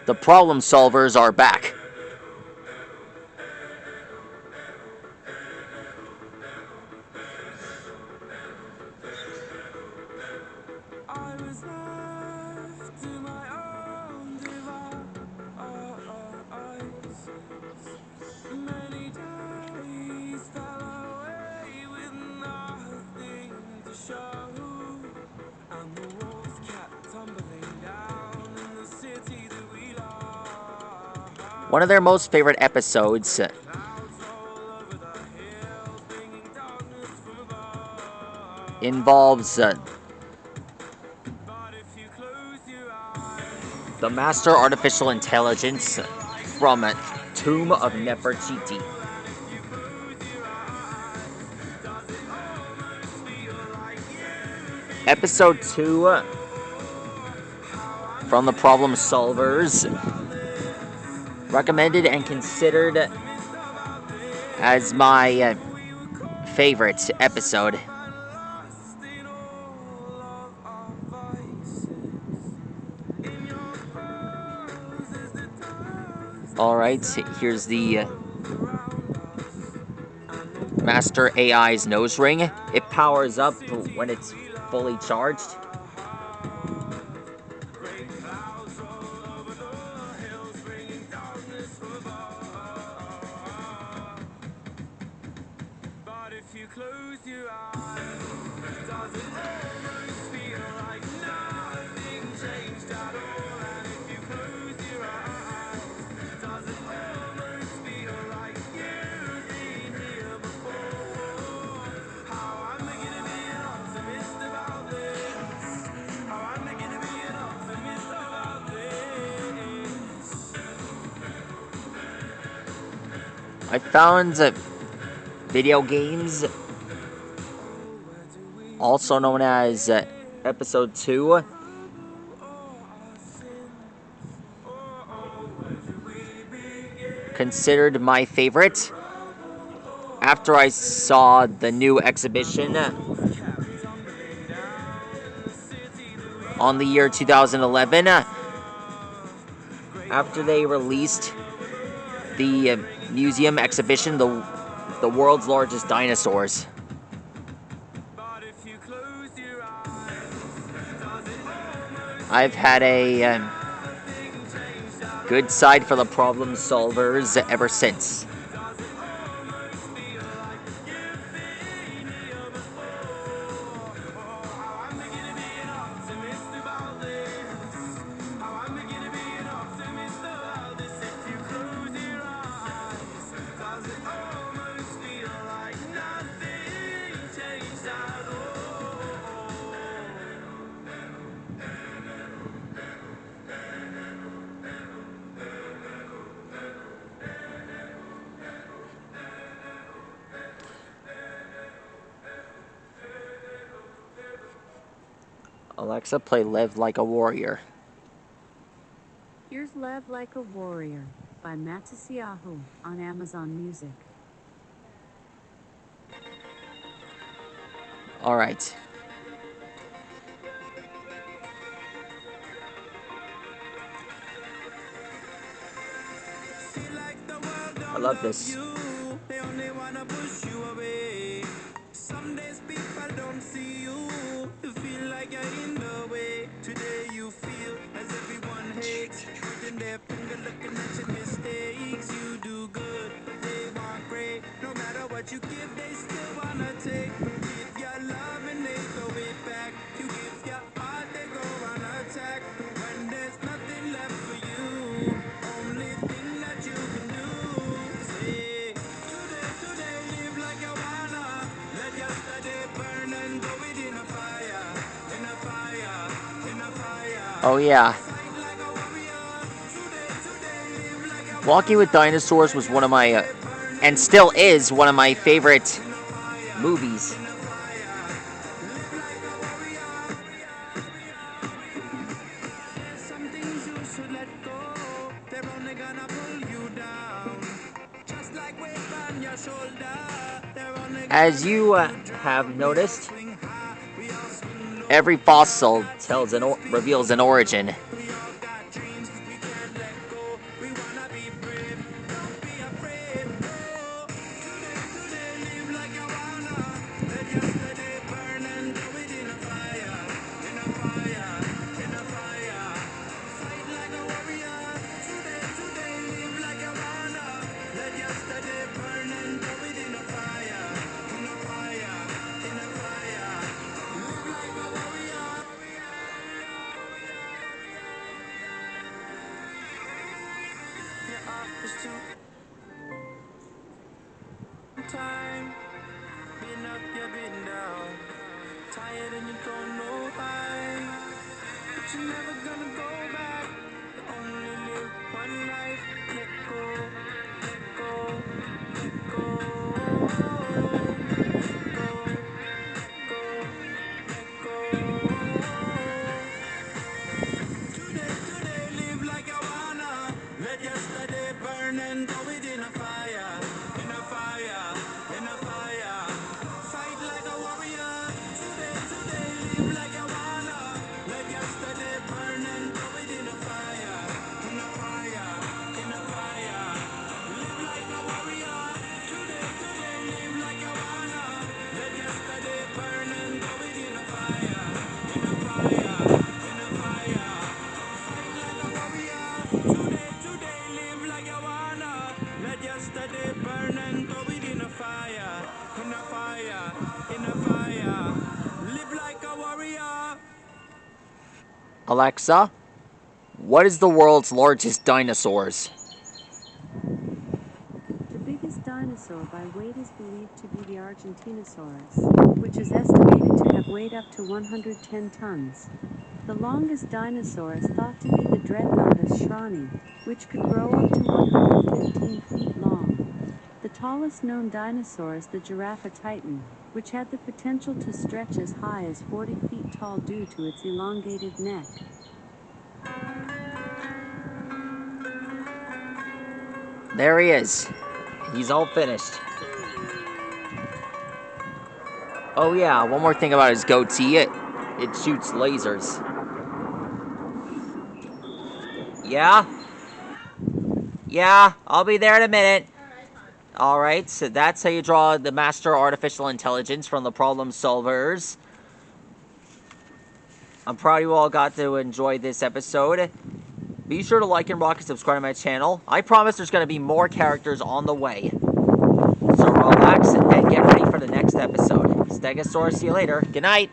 The problem solvers are back. One of their most favorite episodes involves the master artificial intelligence from Tomb of Nefertiti. Episode 2 from the problem solvers, recommended and considered as my favorite episode. Alright, here's the Master AI's nose ring. It powers up when it's fully charged. I found video games, also known as Episode 2, considered my favorite after I saw the new exhibition on the year 2011, after they released the museum exhibition, the world's largest dinosaurs. I've had a good side for the problem solvers ever since. Alexa, play Live Like a Warrior. Here's Live Like a Warrior by Matisiahu on Amazon Music. Alright. I love this. Some days people don't see you. You feel like you're in the way. Today you feel as everyone hates. Pointing their finger, looking at your mistakes. You do good, but they want great. No matter what you give, they still wanna take. Give your love and they throw it back. You give your heart, they go on attack. When there's nothing left for you, only thing that you can do is say, today, live like you wanna. Let yesterday burn and go it in a fire, in a fire, in a fire. Oh yeah. Walking with Dinosaurs was one of my, and still is one of my favorite movies. As you have noticed, every fossil reveals an origin. Time, been up, you been down. Tired and you don't know why. But you're never gonna go back. You only live one life. Let go, let go, let go. Let go, let go, let go. Today, live like I wanna. Let yesterday burn and go within a fire, in a fire, in a fire. Fight like a warrior. Today, live like I wanna. Let yesterday burn and go within a fire, in a fire, in a fire. Live like a warrior. Today, live like I wanna. Let yesterday burn and go within a fire, in a fire, in a fire. Fight like a warrior. Today, live like you wanna. Let yesterday burn and go within a fire, in a fire, in a fire. Live like a warrior. Alexa, what is the world's largest dinosaurs? The biggest dinosaur by weight is believed to be the Argentinosaurus, which is estimated to have weighed up to 110 tons. The longest dinosaur is thought to be the Dreadnoughtus shrani, which could grow up to 115 feet long. The tallest known dinosaur is the Giraffatitan, which had the potential to stretch as high as 40 feet tall due to its elongated neck. There he is. He's all finished. Oh yeah, one more thing about his goatee. It shoots lasers. Yeah? Yeah, I'll be there in a minute. Alright, so that's how you draw the master artificial intelligence from the problem solvers. I'm proud you all got to enjoy this episode. Be sure to like and rock and subscribe to my channel. I promise there's going to be more characters on the way. So relax and get ready for the next episode. Stegosaurus, see you later. Good night.